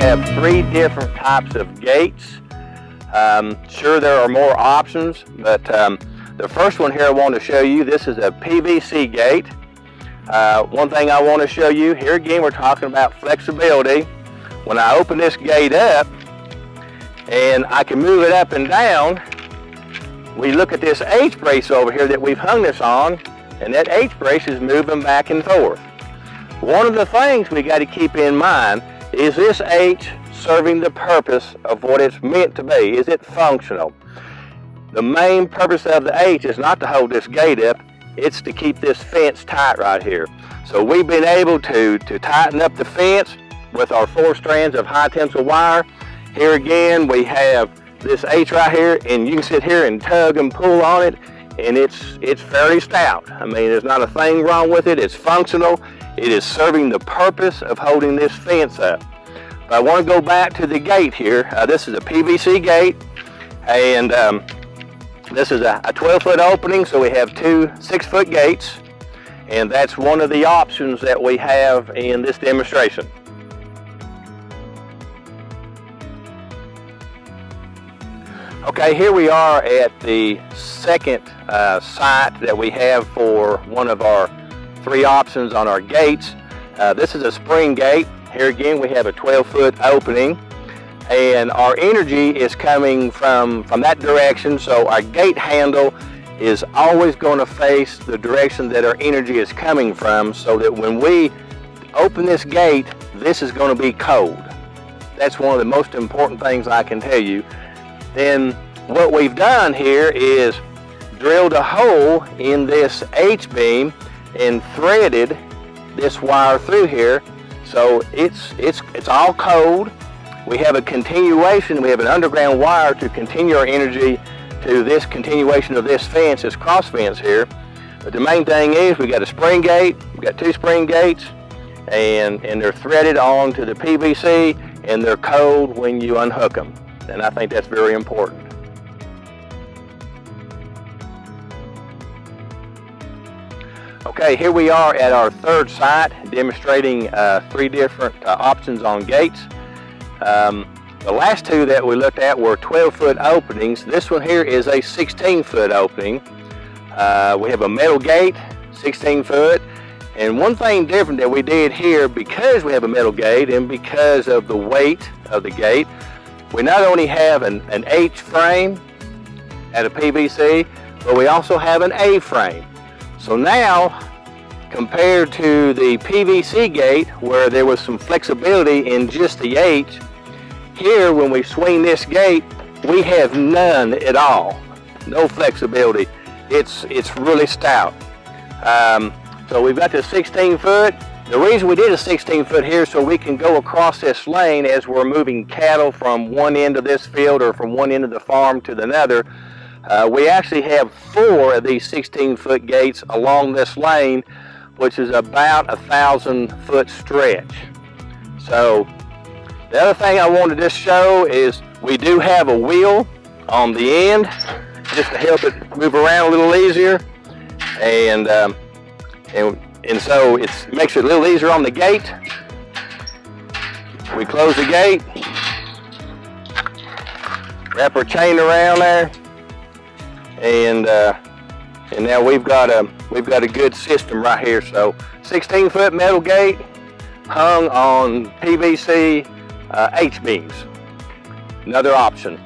have 3 different types of gates. Sure, there are more options, but the first one here I want to show you, this is a PVC gate. One thing I want to show you, here again we're talking about flexibility. When I open this gate up and I can move it up and down, we look at this H brace over here that we've hung this on, and that H brace is moving back and forth. One of the things we got to keep in mind is this H serving the purpose of what it's meant to be. Is it functional? The main purpose of the H is not to hold this gate up, it's to keep this fence tight right here. So we've been able to tighten up the fence with our 4 strands of high tensile wire. Here again we have this H right here, and you can sit here and tug and pull on it, and it's fairly stout. I mean, there's not a thing wrong with it. It's functional. It is serving the purpose of holding this fence up. But I want to go back to the gate here. This is a PVC gate, and this is a 12-foot opening, so we have 2 6-foot gates, and that's one of the options that we have in this demonstration. Okay, here we are at the second site that we have for one of our 3 options on our gates. This is a spring gate. Here again we have a 12-foot opening, and our energy is coming from that direction, so our gate handle is always going to face the direction that our energy is coming from, so that when we open this gate, this is going to be cold. That's one of the most important things I can tell you. Then what we've done here is drilled a hole in this H-beam and threaded this wire through here, so it's all cold. We have a continuation, we have an underground wire to continue our energy to this continuation of this fence, this cross fence here. But the main thing is we got a spring gate, we got 2 spring gates, and they're threaded onto the PVC, and they're cold when you unhook them. And I think that's very important. Okay, here we are at our 3rd site demonstrating 3 different options on gates. The last 2 that we looked at were 12-foot openings. This one here is a 16-foot opening. We have a metal gate, 16-foot. And one thing different that we did here, because we have a metal gate and because of the weight of the gate, we not only have an H frame at a PVC, but we also have an A frame. So now, compared to the PVC gate where there was some flexibility in just the H, here when we swing this gate, we have none at all. No flexibility. It's really stout. So we've got the 16-foot. The reason we did a 16-foot here so we can go across this lane as we're moving cattle from one end of this field or from one end of the farm to another. We actually have 4 of these 16-foot gates along this lane, which is about a 1,000-foot stretch. So the other thing I wanted to show is we do have a wheel on the end just to help it move around a little easier, and so it makes it a little easier on the gate. We close the gate, wrap our chain around there, and now we've got a good system right here. So 16-foot metal gate hung on PVC H-beams. Another option.